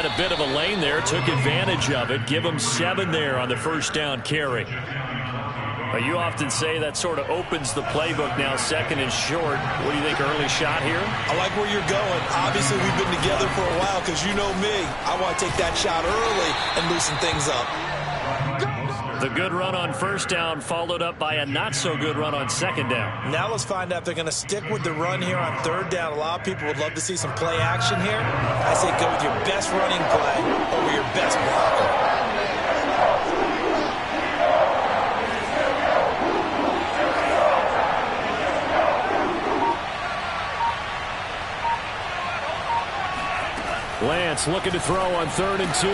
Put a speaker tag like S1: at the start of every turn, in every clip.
S1: had a bit of a lane there, took advantage of it. Give him 7 there on the first down carry. You often say that sort of opens the playbook now, 2nd and short. What do you think, early shot here?
S2: I like where you're going. Obviously, we've been together for a while because you know me. I want to take that shot early and loosen things up.
S1: The good run on first down followed up by a not-so-good run on 2nd down.
S2: Now let's find out if they're going to stick with the run here on 3rd down. A lot of people would love to see some play action here. I say go with your best running play over your best blocker.
S1: Lance looking to throw on 3rd and 2.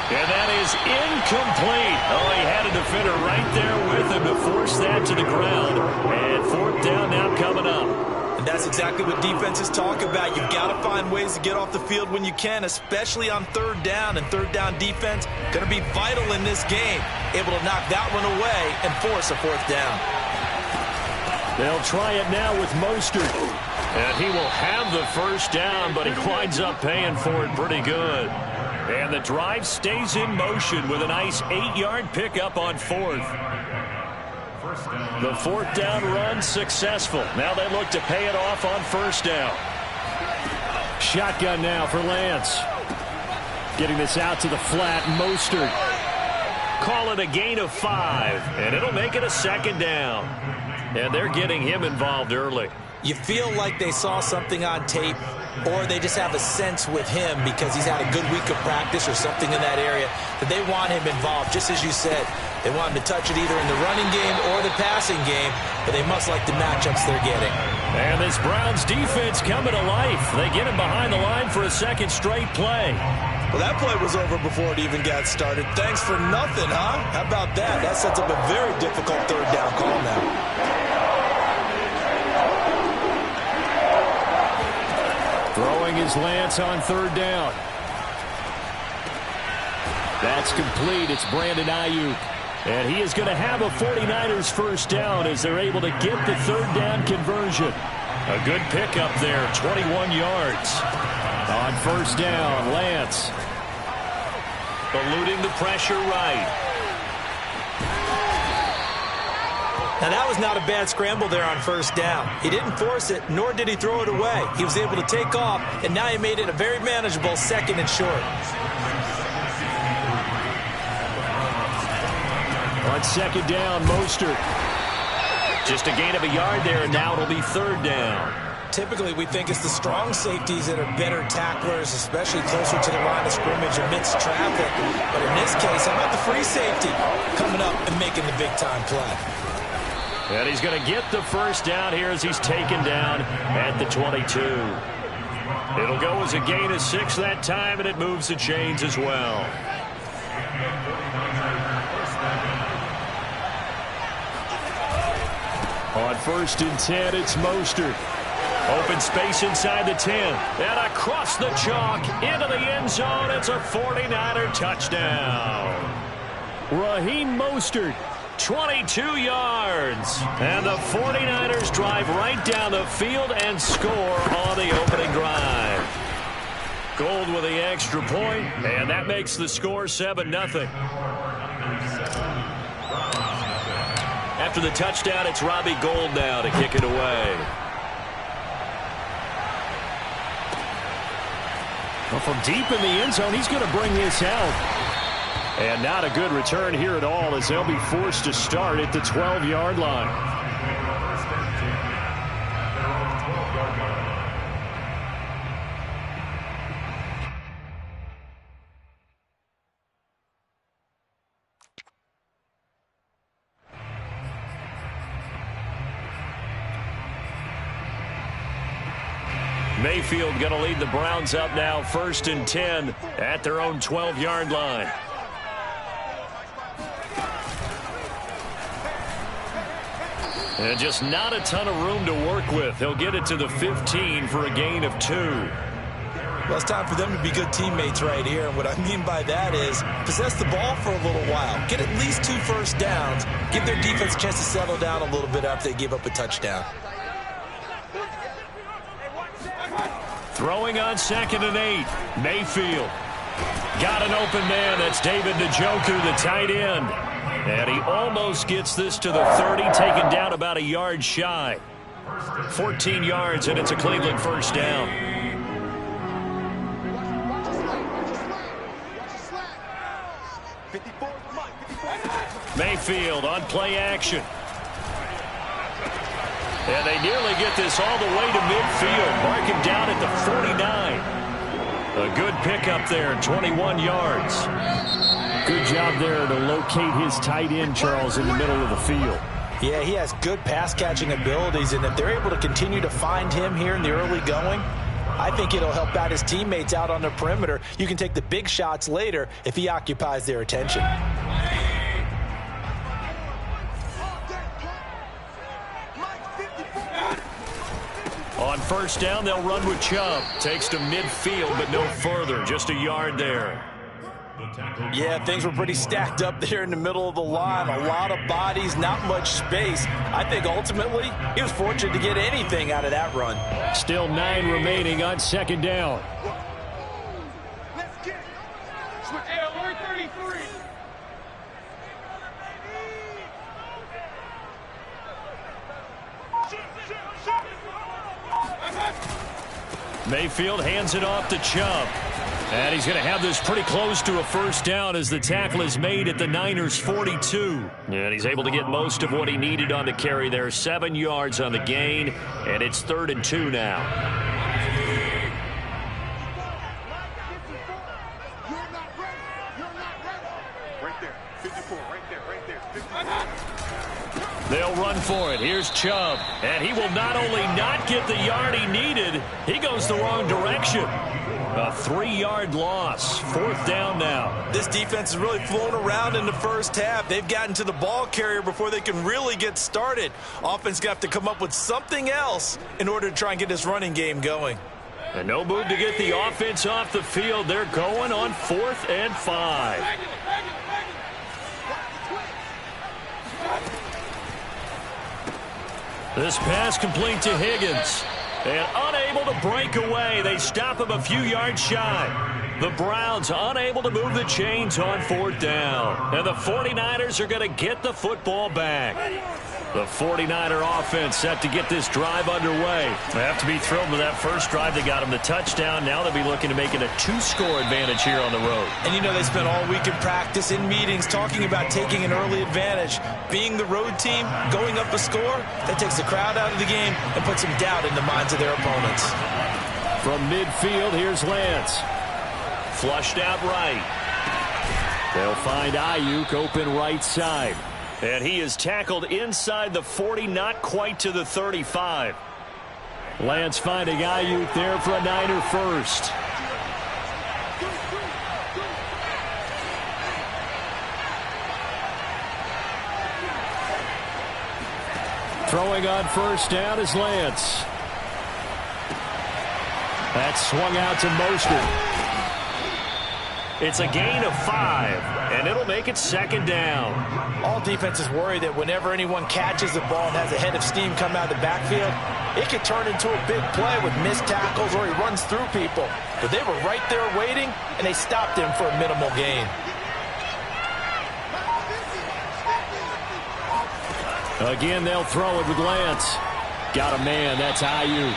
S1: And that is incomplete. Oh, he had a defender right there with him to force that to the ground. And 4th down now coming up.
S2: And that's exactly what defenses talk about. You've got to find ways to get off the field when you can, especially on 3rd down. And 3rd down defense going to be vital in this game. Able to knock that one away and force a 4th down.
S1: They'll try it now with Mostert. And he will have the first down, but he winds up paying for it pretty good. And the drive stays in motion with a nice 8-yard pickup on 4th. The 4th down run successful. Now they look to pay it off on 1st down. Shotgun now for Lance. Getting this out to the flat, Mostert. Call it a gain of 5, and it'll make it a 2nd down. And they're getting him involved early.
S2: You feel like they saw something on tape, or they just have a sense with him because he's had a good week of practice or something in that area that they want him involved. Just as you said, they want him to touch it either in the running game or the passing game, but they must like the matchups they're getting.
S1: And this Browns defense coming to life. They get him behind the line for a 2nd straight play.
S2: Well, that play was over before it even got started. Thanks for nothing, huh? How about that? That sets up a very difficult 3rd down call now.
S1: Throwing is Lance on 3rd down. That's complete. It's Brandon Ayuk. And he is going to have a 49ers first down as they're able to get the 3rd down conversion. A good pickup there, 21 yards. On 1st down, Lance. Eluding the pressure right.
S2: Now, that was not a bad scramble there on 1st down. He didn't force it, nor did he throw it away. He was able to take off, and now he made it a very manageable 2nd and short.
S1: On 2nd down, Mostert. Just a gain of a yard there, and now it'll be 3rd down.
S2: Typically, we think it's the strong safeties that are better tacklers, especially closer to the line of scrimmage amidst traffic. But in this case, how about the free safety coming up and making the big-time play?
S1: And he's going to get the first down here as he's taken down at the 22. It'll go as a gain of 6 that time, and it moves the chains as well. On 1st and 10, it's Mostert. Open space inside the 10. And across the chalk into the end zone. It's a 49er touchdown. Raheem Mostert. 22 yards. And the 49ers drive right down the field and score on the opening drive. Gold with the extra point, and that makes the score 7-0. After the touchdown, it's Robbie Gould now to kick it away. Well, from deep in the end zone, he's going to bring this out. And not a good return here at all as they'll be forced to start at the 12-yard line. Mayfield going to lead the Browns up now, 1st and 10 at their own 12-yard line. And just not a ton of room to work with. He'll get it to the 15 for a gain of 2.
S2: Well, it's time for them to be good teammates right here. And what I mean by that is possess the ball for a little while. Get at least 2 first downs. Give their defense a chance to settle down a little bit after they give up a touchdown.
S1: Throwing on 2nd and 8. Mayfield. Got an open man. That's David Njoku, the tight end. And he almost gets this to the 30, taken down about a yard shy. 14 yards, and it's a Cleveland first down. Mayfield on play action. And they nearly get this all the way to midfield. Mark him down at the 49. A good pickup there, 21 yards.
S3: Good job there to locate his tight end, Charles, in the middle of the field.
S2: Yeah, he has good pass-catching abilities, and if they're able to continue to find him here in the early going, I think it'll help out his teammates out on the perimeter. You can take the big shots later if he occupies their attention.
S1: On first down, they'll run with Chubb. Takes to midfield, but no further. Just a yard there.
S2: Yeah, things were pretty stacked up there in the middle of the line. A lot of bodies, not much space. I think ultimately he was fortunate to get anything out of that run.
S3: Still 9 remaining on second down.
S4: Let's get it. Switch alert 33.
S1: Mayfield hands it off to Chubb. And he's going to have this pretty close to a first down as the tackle is made at the Niners' 42. And he's able to get most of what he needed on the carry there. 7 yards on the gain, and it's 3rd and 2 now.
S4: Right there. 54. Right there. 54.
S1: They'll run for it. Here's Chubb. And he will not only not get the yard he needed, he goes the wrong direction. A 3-yard loss. 4th down now.
S2: This defense has really flown around in the first half. They've gotten to the ball carrier before they can really get started. Offense got to come up with something else in order to try and get this running game going.
S1: And no move to get the offense off the field. They're going on 4th and 5. This pass complete to Higgins. And unable to break away. They stop him a few yards shy. The Browns unable to move the chains on 4th down. And the 49ers are going to get the football back. The 49er offense set to get this drive underway. They have to be thrilled with that first drive that got them the touchdown. Now they'll be looking to make it a 2-score advantage here on the road.
S2: And you know they spent all week in practice, in meetings, talking about taking an early advantage. Being the road team, going up a score, that takes the crowd out of the game and puts some doubt in the minds of their opponents.
S3: From midfield, here's Lance.
S1: Flushed out right.
S3: They'll find Ayuk open right side.
S1: And he is tackled inside the 40, not quite to the 35.
S3: Lance finding Ayuk there for a Niner first. Throwing on first down is Lance. That's swung out to Mostert.
S1: It's a gain of 5, and it'll make it 2nd down.
S2: All defenses worry that whenever anyone catches the ball and has a head of steam come out of the backfield, it could turn into a big play with missed tackles or he runs through people. But they were right there waiting, and they stopped him for a minimal gain.
S3: Again, they'll throw it with Lance. Got a man. That's Ayuk.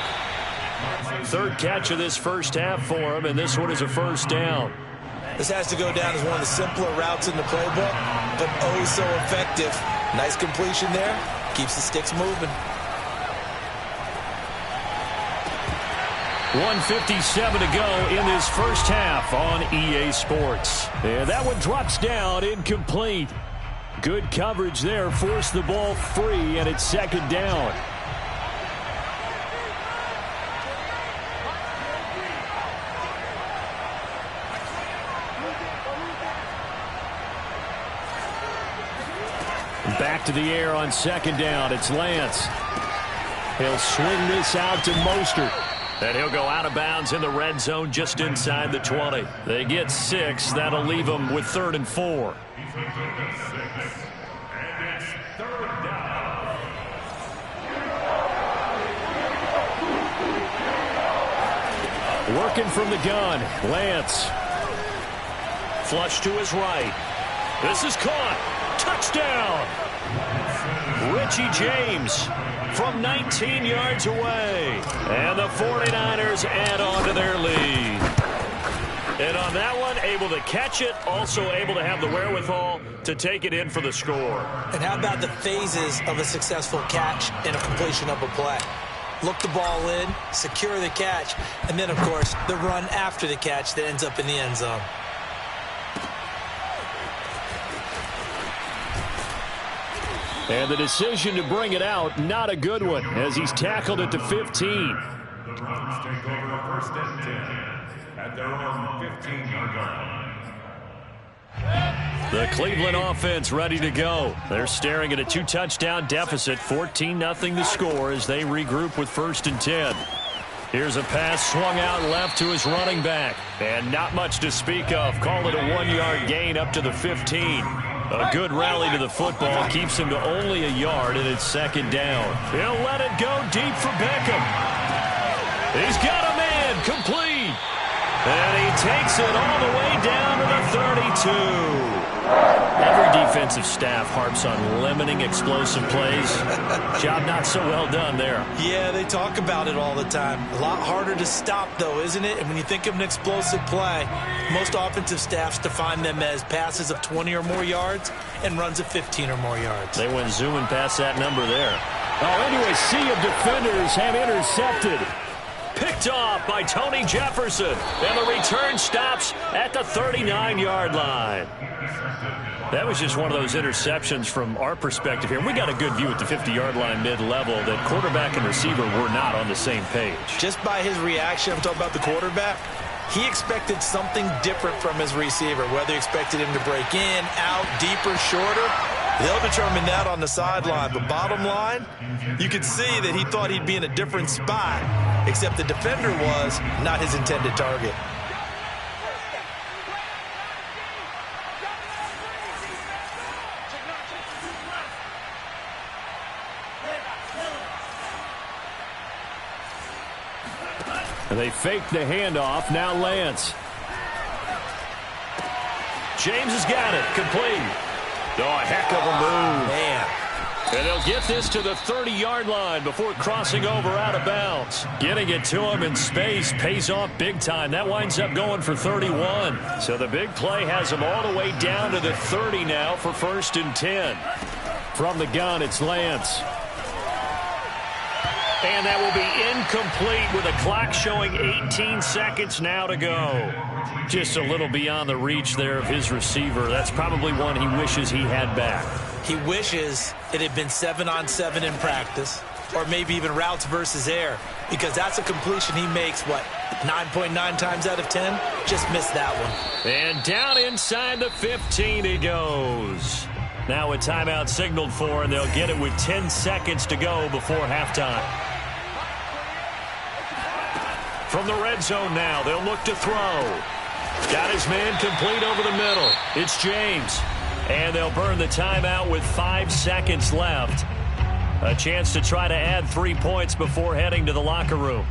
S1: 3rd catch of this first half for him, and this one is a first down.
S2: This has to go down as one of the simpler routes in the playbook, but oh so effective. Nice completion there. Keeps the sticks moving.
S1: 1:57 to go in this first half on EA Sports.
S3: And that one drops down, incomplete. Good coverage there, forced the ball free, and it's 2nd down. Back to the air on 2nd down. It's Lance. He'll swing this out to Mostert.
S1: And he'll go out of bounds in the red zone just inside the 20. They get 6. That'll leave them with 3rd and 4.
S3: Working from the gun, Lance.
S1: Flush to his right. This is caught. Touchdown. Richie James from 19 yards away. And the 49ers add on to their lead. And on that one, able to catch it, also able to have the wherewithal to take it in for the score.
S2: And how about the phases of a successful catch and a completion of a play? Look the ball in, secure the catch, and then, of course, the run after the catch that ends up in the end zone.
S3: And the decision to bring it out, not a good one, as he's tackled at the 15.
S5: Take over first and 10 at their own 15-yard line.
S1: The Cleveland offense ready to go. They're staring at a 2-touchdown deficit, 14-0 the score as they regroup with first and 10. Here's a pass swung out left to his running back. And not much to speak of. Call it a 1-yard gain up to the 15. A good rally to the football keeps him to only a yard, and it's second down. He'll let it go deep for Beckham. He's got a man complete. And he takes it all the way down to the 32. Every defensive staff harps on limiting explosive plays. Job not so well done there.
S2: Yeah, they talk about it all the time. A lot harder to stop, though, isn't it? And when you think of an explosive play, most offensive staffs define them as passes of 20 or more yards and runs of 15 or more yards.
S1: They went zooming past that number there.
S3: Oh, anyway, sea of defenders have intercepted.
S1: Picked off by Tony Jefferson. And the return stops at the 39-yard line. That was just one of those interceptions from our perspective here. We got a good view at the 50-yard line mid-level that quarterback and receiver were not on the same page.
S2: Just by his reaction, I'm talking about the quarterback, he expected something different from his receiver, whether he expected him to break in, out, deeper, shorter. They'll determine that on the sideline. But bottom line, you could see that he thought he'd be in a different spot, except the defender was not his intended target.
S3: They fake the handoff. Now Lance.
S1: James has got it. Complete. Oh, a heck of a move.
S2: Man.
S1: And they'll get this to the 30-yard line before crossing over out of bounds. Getting it to him in space pays off big time. That winds up going for 31. So the big play has him all the way down to the 30 now for first and 10.
S3: From the gun, it's Lance.
S1: And that will be incomplete with a clock showing 18 seconds now to go. Just a little beyond the reach there of his receiver. That's probably one he wishes he had back.
S2: He wishes it had been 7-on-7 in practice, or maybe even routes versus air, because that's a completion he makes, 9.9 times out of 10? Just missed that one.
S1: And down inside the 15 he goes. Now a timeout signaled for, and they'll get it with 10 seconds to go before halftime. From the red zone now, they'll look to throw. Got his man complete over the middle. It's James. And they'll burn the timeout with 5 seconds left. A chance to try to add 3 points before heading to the locker room.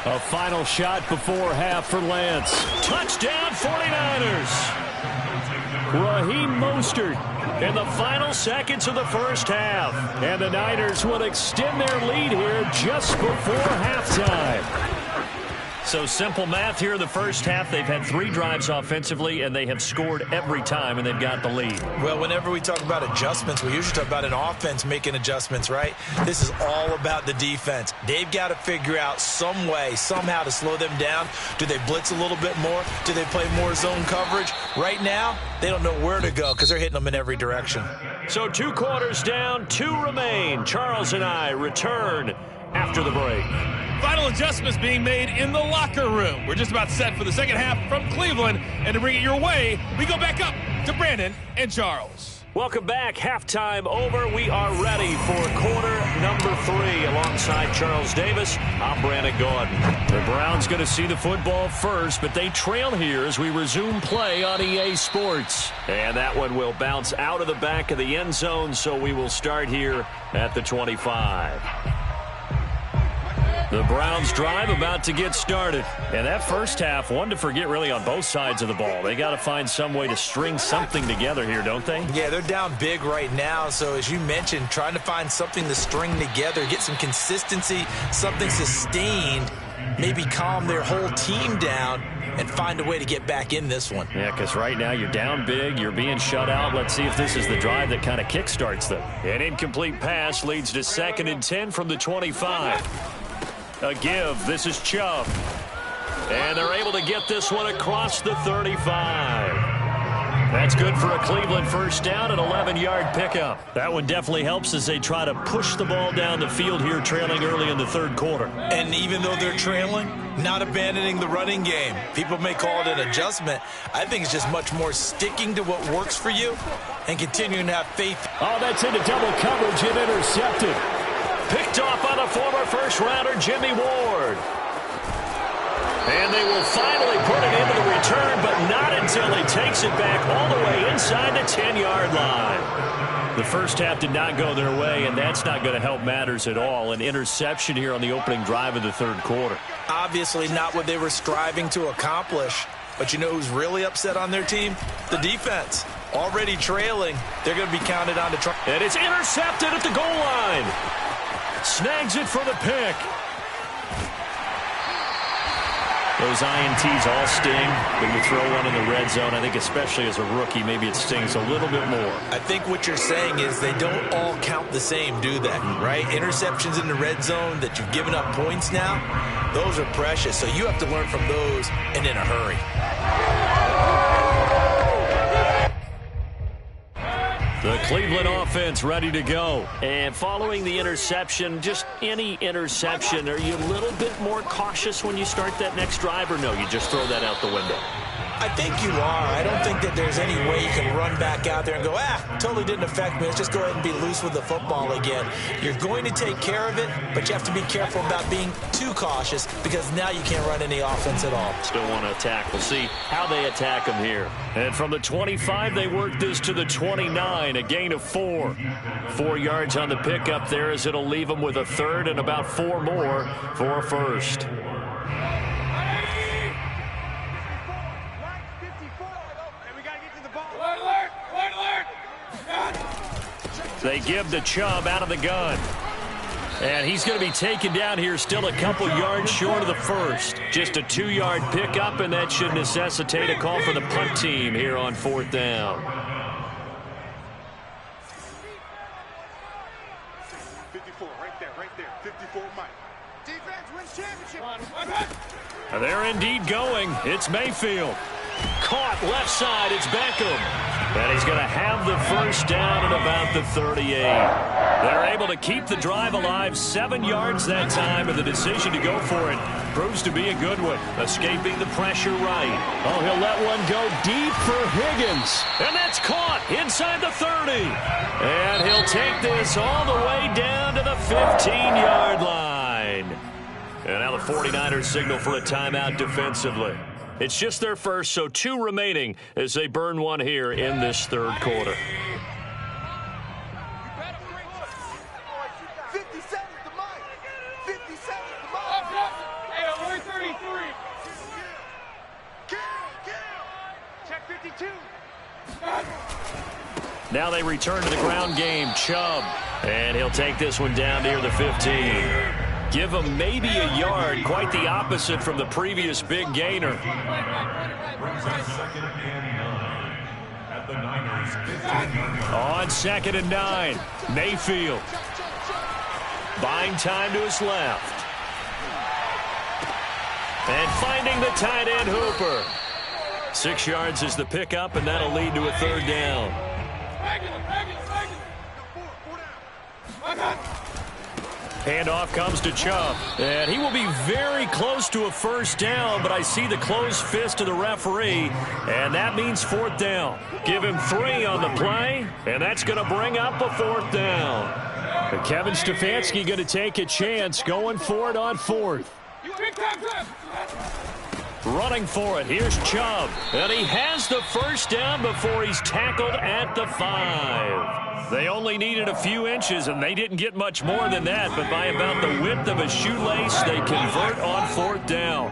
S3: A final shot before half for Lance.
S1: Touchdown 49ers.
S3: Raheem Mostert
S1: In the final seconds of the first half.
S3: And the Niners will extend their lead here just before halftime.
S1: So simple math here in the first half. They've had 3 drives offensively, and they have scored every time, and they've got the lead.
S2: Well, whenever we talk about adjustments, we usually talk about an offense making adjustments, right? This is all about the defense. They've got to figure out some way, somehow to slow them down. Do they blitz a little bit more? Do they play more zone coverage? Right now, they don't know where to go because they're hitting them in every direction.
S1: So 2 quarters down, 2 remain. Charles and I return after the break.
S6: Final adjustments being made in the locker room. We're just about set for the second half from Cleveland. And to bring it your way, we go back up to Brandon and Charles.
S1: Welcome back. Halftime over. We are ready for quarter number 3. Alongside Charles Davis, I'm Brandon Gordon. The Browns going to see the football first, but they trail here as we resume play on EA Sports. And that one will bounce out of the back of the end zone, so we will start here at the 25. The Browns drive about to get started. And that first half, one to forget really on both sides of the ball. They got to find some way to string something together here, don't they?
S2: Yeah, they're down big right now. So as you mentioned, trying to find something to string together, get some consistency, something sustained, maybe calm their whole team down and find a way to get back in this one.
S1: Yeah, because right now you're down big, you're being shut out. Let's see if this is the drive that kind of kickstarts them. An incomplete pass leads to 2nd and 10 from the 25. A give. This is Chubb. And they're able to get this one across the 35. That's good for a Cleveland first down, an 11-yard pickup. That one definitely helps as they try to push the ball down the field here, trailing early in the third quarter.
S2: And even though they're trailing, not abandoning the running game. People may call it an adjustment. I think it's just much more sticking to what works for you and continuing to have faith.
S3: Oh, that's into double coverage and intercepted.
S1: Picked off by the former first-rounder Jimmy Ward. And they will finally put it into the return, but not until he takes it back all the way inside the 10-yard line. The first half did not go their way, and that's not going to help matters at all. An interception here on the opening drive of the third quarter.
S2: Obviously not what they were striving to accomplish. But you know who's really upset on their team? The defense. Already trailing, they're going to be counted on to try.
S1: And it's intercepted at the goal line. Snags it for the pick. Those INTs all sting when you throw one in the red zone. I think especially as a rookie, maybe it stings a little bit more.
S2: I think what you're saying is they don't all count the same, do they? Right? Interceptions in the red zone that you've given up points now, those are precious. So you have to learn from those and in a hurry.
S1: The Cleveland offense ready to go. And following the interception, just any interception, are you a little bit more cautious when you start that next drive, or no, you just throw that out the window?
S2: I think you are. I don't think that there's any way you can run back out there and go, totally didn't affect me. Let's just go ahead and be loose with the football again. You're going to take care of it, but you have to be careful about being too cautious because now you can't run any offense at all.
S1: Still want to attack. We'll see how they attack them here. And from the 25, they work this to the 29, a gain of 4. 4 yards on the pickup there as it'll leave them with a third and about 4 more for a first. They give the Chubb out of the gun. And he's going to be taken down here still a couple yards short of the first. Just a 2-yard pickup, and that should necessitate a call for the punt team here on 4th down.
S4: 54, right there. 54, Mike. Defense wins championship.
S1: They're indeed going. It's Mayfield. Caught left side. It's Beckham. And he's going to have the first down at about the 38. They're able to keep the drive alive. 7 yards that time, and the decision to go for it proves to be a good one. Escaping the pressure right.
S3: Oh, he'll let one go deep for Higgins.
S1: And that's caught inside the 30. And he'll take this all the way down to the 15-yard line. And now the 49ers signal for a timeout defensively. It's just their first, so 2 remaining as they burn one here in this third quarter.
S4: 50 seconds to Mike. 50 seconds to Mike. Hey, we're 33. Check 52.
S1: Now they return to the ground game. Chubb. And he'll take this one down near the 15. Give him maybe a yard. Quite the opposite from the previous big gainer. On 2nd and 9. Mayfield. Buying time to his left. And finding the tight end Hooper. 6 yards is the pickup, and that'll lead to a third down. Handoff comes to Chubb. And he will be very close to a first down, but I see the closed fist of the referee, and that means 4th down. Give him 3 on the play, and that's going to bring up a 4th down. But Kevin Stefanski going to take a chance going for it on 4th. Running for it, here's Chubb. And he has the first down before he's tackled at the 5. They only needed a few inches, and they didn't get much more than that. But by about the width of a shoelace, they convert on 4th down.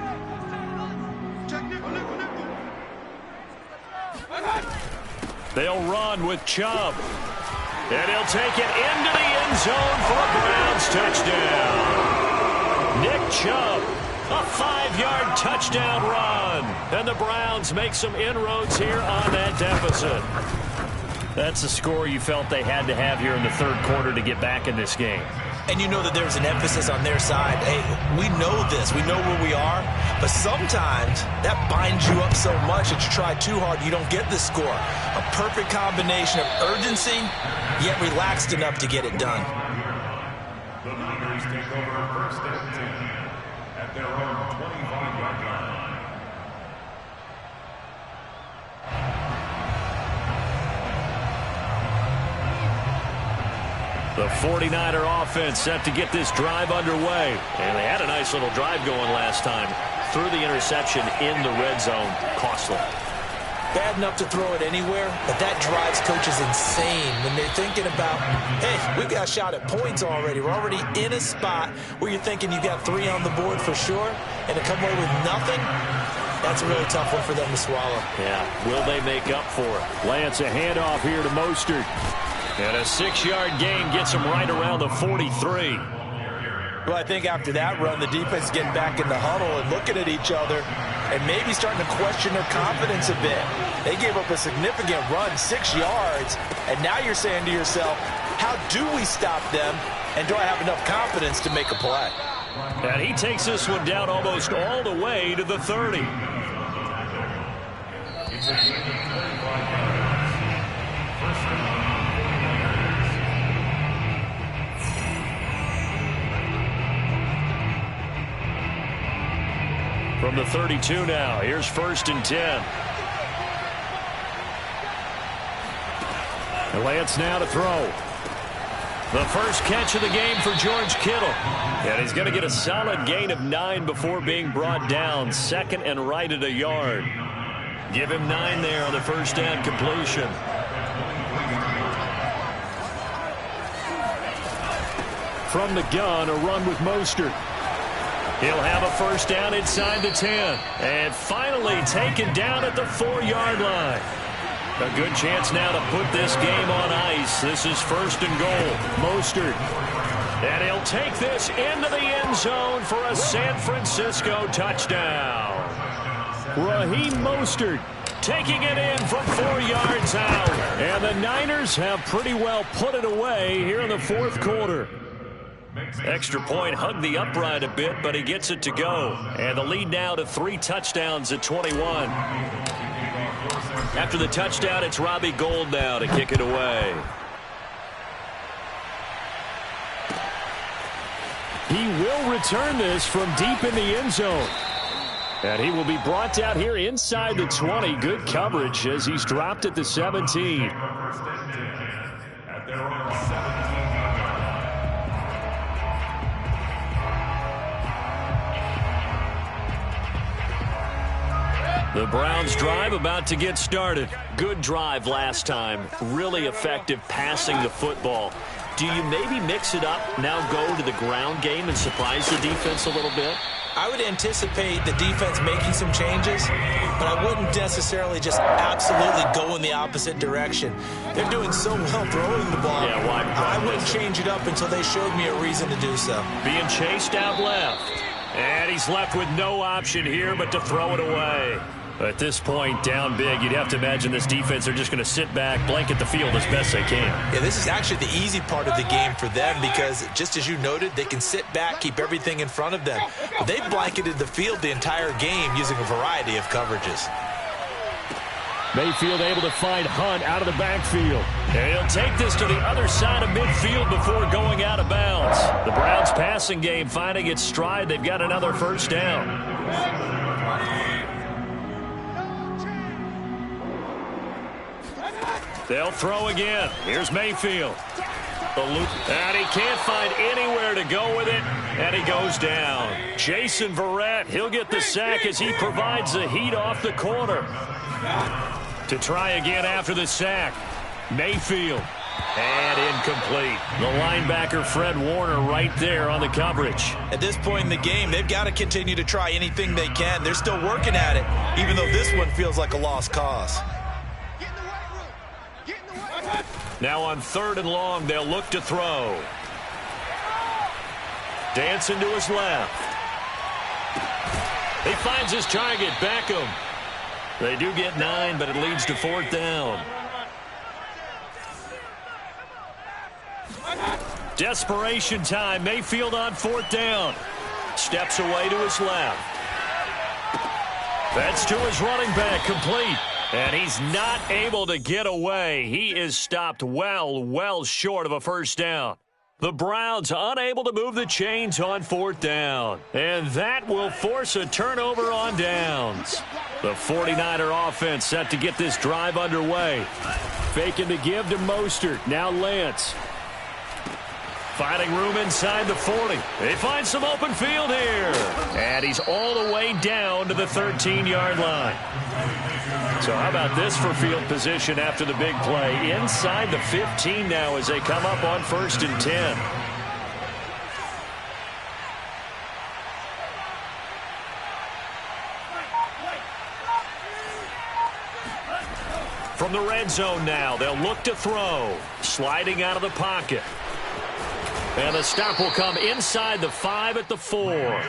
S1: They'll run with Chubb. And he'll take it into the end zone for a Browns touchdown. Nick Chubb. A 5-yard touchdown run. And the Browns make some inroads here on that deficit. That's the score you felt they had to have here in the 3rd quarter to get back in this game.
S2: And you know that there's an emphasis on their side. Hey, we know this. We know where we are. But sometimes that binds you up so much that you try too hard, you don't get the score. A perfect combination of urgency, yet relaxed enough to get it done.
S5: The Niners take over 1st and 10 at their own 25-yard line.
S1: The 49er offense set to get this drive underway. And they had a nice little drive going last time. Threw the interception in the red zone. Costly.
S2: Bad enough to throw it anywhere, but that drives coaches insane when they're thinking about, hey, we've got a shot at points already. We're already in a spot where you're thinking you got 3 on the board for sure, and to come away with nothing, that's a really tough one for them to swallow.
S1: Yeah, will they make up for it? Lance, a handoff here to Mostert. And a 6-yard gain gets him right around the 43.
S2: Well, I think after that run, the defense is getting back in the huddle and looking at each other and maybe starting to question their confidence a bit. They gave up a significant run, 6 yards, and now you're saying to yourself, how do we stop them, and do I have enough confidence to make a play?
S1: And he takes this one down almost all the way to the 30. From the 32 now, here's 1st and 10. And Lance now to throw. The first catch of the game for George Kittle. And he's going to get a solid gain of 9 before being brought down. 2nd and right at a yard. Give him 9 there on the first down completion. From the gun, a run with Mostert. He'll have a first down inside the 10. And finally taken down at the 4-yard line. A good chance now to put this game on ice. This is 1st and goal. Mostert. And he'll take this into the end zone for a San Francisco touchdown. Raheem Mostert taking it in from 4 yards out. And the Niners have pretty well put it away here in the 4th quarter. Extra point hugged the upright a bit, but he gets it to go. And the lead now to 3 touchdowns at 21. After the touchdown, it's Robbie Gould now to kick it away. He will return this from deep in the end zone. And he will be brought down here inside the 20. Good coverage as he's dropped at the 17.
S5: At their own 17.
S1: The Browns drive about to get started. Good drive last time. Really effective passing the football. Do you maybe mix it up, now go to the ground game and surprise the defense a little bit?
S2: I would anticipate the defense making some changes, but I wouldn't necessarily just absolutely go in the opposite direction. They're doing so well throwing the ball.
S1: Yeah, why
S2: I wouldn't change it up until they showed me a reason to do so.
S1: Being chased out left. And he's left with no option here but to throw it away. At this point, down big, you'd have to imagine this defense are just going to sit back, blanket the field as best they can.
S2: Yeah, this is actually the easy part of the game for them because, just as you noted, they can sit back, keep everything in front of them. But they've blanketed the field the entire game using a variety of coverages.
S3: Mayfield able to find Hunt out of the backfield.
S1: And he'll take this to the other side of midfield before going out of bounds. The Browns passing game finding its stride. They've got another first down. They'll throw again. Here's Mayfield. And he can't find anywhere to go with it, and he goes down. Jason Verrett, he'll get the sack as he provides the heat off the corner. To try again after the sack. Mayfield. And incomplete. The linebacker, Fred Warner, right there on the coverage.
S2: At this point in the game, they've got to continue to try anything they can. They're still working at it, even though this one feels like a lost cause.
S1: Now on 3rd and long, they'll look to throw. Dancing to his left. He finds his target, Beckham. They do get 9, but it leads to 4th down. Desperation time. Mayfield on 4th down. Steps away to his left. That's to his running back, complete. And he's not able to get away. He is stopped well short of a first down. The Browns unable to move the chains on 4th down. And that will force a turnover on downs. The 49er offense set to get this drive underway.
S3: Faking the give to Mostert. Now Lance.
S1: Finding room inside the 40. They find some open field here. And he's all the way down to the 13-yard line. So how about this for field position after the big play? Inside the 15 now as they come up on 1st and 10. From the red zone now, they'll look to throw. Sliding out of the pocket. And the stop will come inside the 5 at the 4.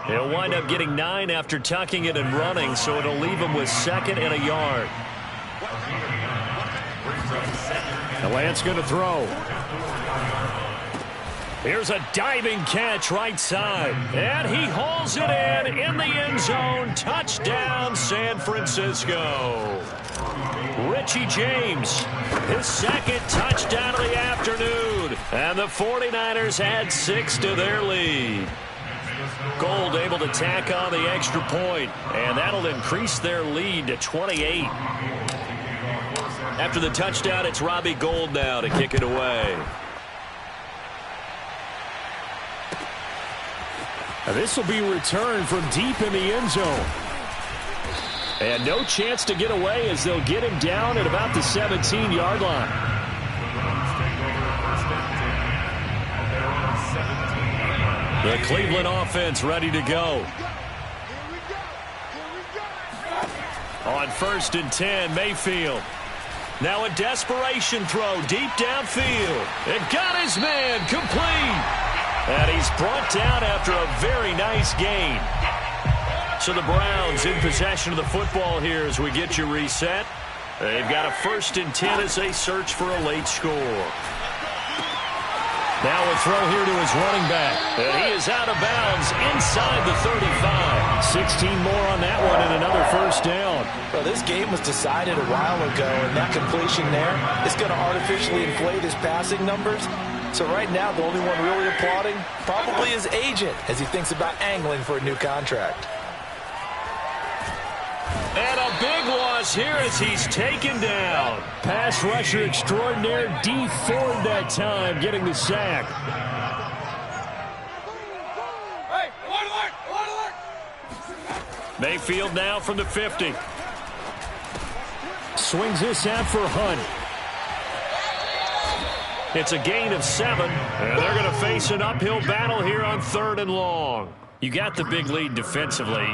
S1: He'll wind up getting 9 after tucking it and running, so it'll leave him with 2nd and a yard.
S3: And Lance going to throw.
S1: Here's a diving catch right side. And he hauls it in the end zone. Touchdown, San Francisco. Richie James, his 2nd touchdown of the afternoon. And the 49ers add 6 to their lead. Gold able to tack on the extra point, and that'll increase their lead to 28. After the touchdown, it's Robbie Gould now to kick it away.
S3: Now this will be returned from deep in the end zone. And no chance to get away as they'll get him down at about the 17-yard line.
S1: The Cleveland offense ready to go. On 1st and 10, Mayfield. Now a desperation throw deep downfield. It got his man complete. And he's brought down after a very nice gain. So the Browns in possession of the football here as we get you reset. They've got a 1st and 10 as they search for a late score. Now a throw here to his running back. And he is out of bounds inside the 35.
S3: 16 more on that one and another first down.
S2: Well, this game was decided a while ago, and that completion there is going to artificially inflate his passing numbers. So right now, the only one really applauding probably his agent as he thinks about angling for a new contract.
S1: And a big loss here as he's taken down.
S3: Pass rusher extraordinaire, D Ford that time, getting the sack.
S1: Mayfield now from the 50.
S3: Swings this out for Hunt.
S1: It's a gain of 7, and they're going to face an uphill battle here on 3rd and long. You got the big lead defensively.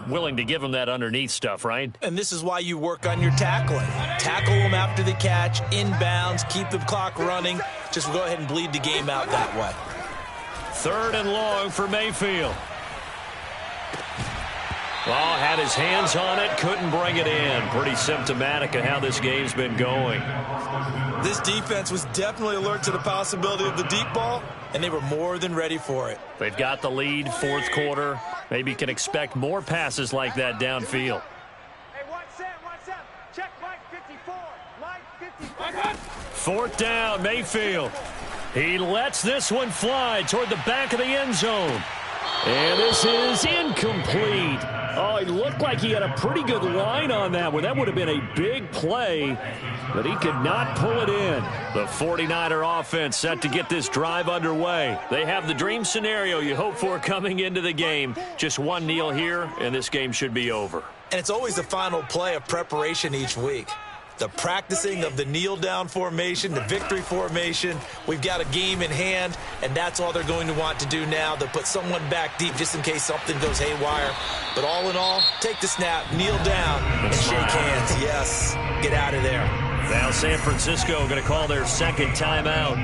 S1: Willing to give them that underneath stuff, right?
S2: And this is why you work on your tackling. Tackle them after the catch, inbounds, keep the clock running. Just go ahead and bleed the game out that way.
S1: 3rd and long for Mayfield. Oh, had his hands on it, couldn't bring it in. Pretty symptomatic of how this game's been going.
S2: This defense was definitely alert to the possibility of the deep ball, and they were more than ready for it.
S1: They've got the lead, 4th quarter. Maybe can expect more passes like that downfield.
S4: Hey, 1 set. Check, Mike.
S1: 4th down, Mayfield. He lets this one fly toward the back of the end zone. And this is incomplete. Oh, it looked like he had a pretty good line on that one. That would have been a big play, but he could not pull it in. The 49er offense set to get this drive underway. They have the dream scenario you hope for coming into the game. Just one kneel here, and this game should be over.
S2: And it's always the final play of preparation each week. The practicing of the kneel-down formation, the victory formation. We've got a game in hand, and that's all they're going to want to do now. They'll put someone back deep just in case something goes haywire. But all in all, take the snap, kneel down, and shake hands. Yes, get out of there.
S1: Now San Francisco going to call their second timeout.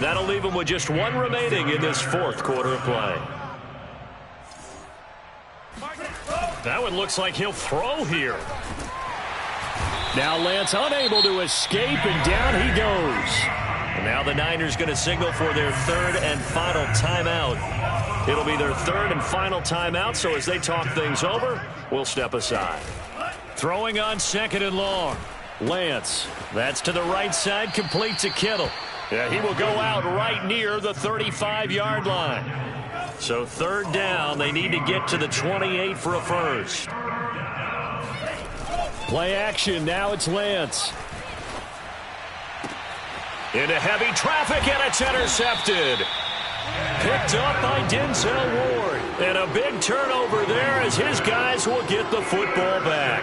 S1: That'll leave them with just one remaining in this 4th quarter of play. That one looks like he'll throw here. Now Lance unable to escape, and down he goes. And now the Niners going to signal for their 3rd and final timeout. It'll be their 3rd and final timeout, so as they talk things over, we'll step aside. Throwing on 2nd and long. Lance, that's to the right side, complete to Kittle. Yeah, he will go out right near the 35-yard line. So 3rd down, they need to get to the 28 for a first. Play action, now it's Lance. Into heavy traffic, and it's intercepted. Picked up by Denzel Ward. And a big turnover there as his guys will get the football back.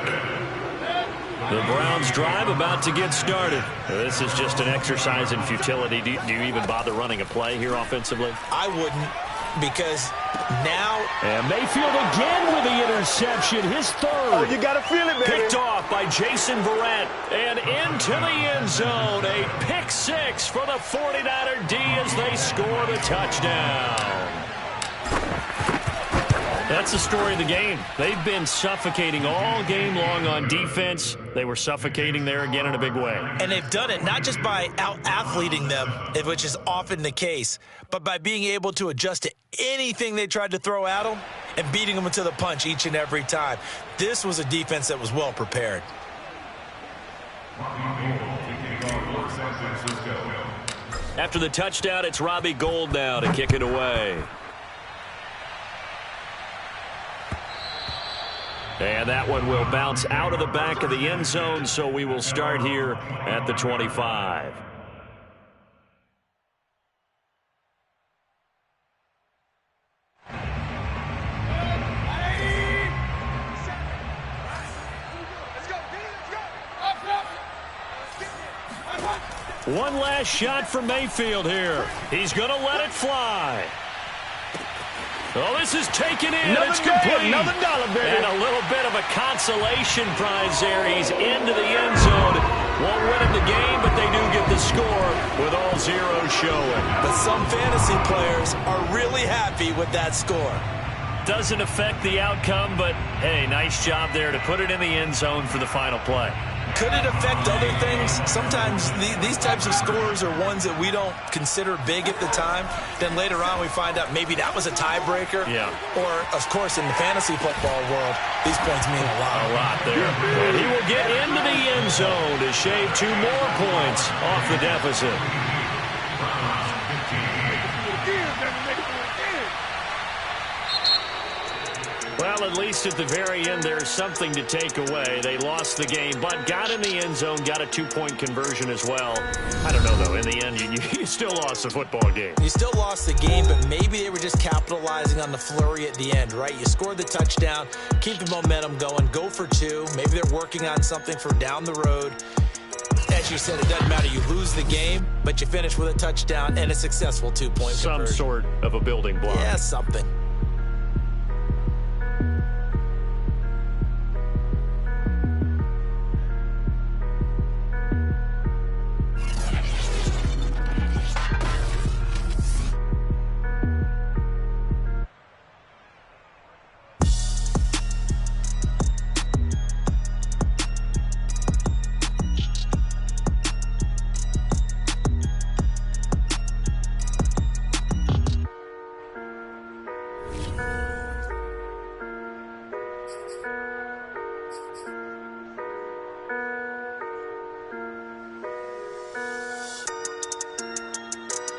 S1: The Browns drive about to get started. This is just an exercise in futility. Do you even bother running a play here offensively?
S2: I wouldn't, because now...
S3: And Mayfield again with the interception, his 3rd.
S4: Oh, you got to feel it, baby.
S1: Picked off by Jason Verrett. And into the end zone. A pick 6 for the 49er D as they score the touchdown. That's the story of the game. They've been suffocating all game long on defense. They were suffocating there again in a big way.
S2: And they've done it not just by out-athleting them, which is often the case, but by being able to adjust to anything they tried to throw at them and beating them to the punch each and every time. This was a defense that was well prepared.
S1: After the touchdown, it's Robbie Gould now to kick it away. And that one will bounce out of the back of the end zone, so we will start here at the 25. One last shot from Mayfield here. He's going to let it fly. Oh, this is taken in. It's complete.
S4: Another dollar, baby.
S1: And a little bit of a consolation prize there. He's into the end zone. Won't win him the game, but they do get the score with all zeros showing.
S2: But some fantasy players are really happy with that score.
S1: Doesn't affect the outcome, but, hey, nice job there to put it in the end zone for the final play.
S2: Could it affect other things? Sometimes these types of scores are ones that we don't consider big at the time. Then later on we find out maybe that was a tiebreaker.
S1: Yeah.
S2: Or, of course, in the fantasy football world, these points mean a lot.
S1: A lot there. And he will get into the end zone to shave 2 more points off the deficit. Well, at least at the very end, there's something to take away. They lost the game, but got in the end zone, got a 2-point conversion as well. I don't know, though. In the end, you still lost the football game.
S2: You still lost the game, but maybe they were just capitalizing on the flurry at the end, right? You scored the touchdown, keep the momentum going, go for 2. Maybe they're working on something for down the road. As you said, it doesn't matter. You lose the game, but you finish with a touchdown and a successful 2-point conversion.
S1: Some sort of a building block.
S2: Yeah, something.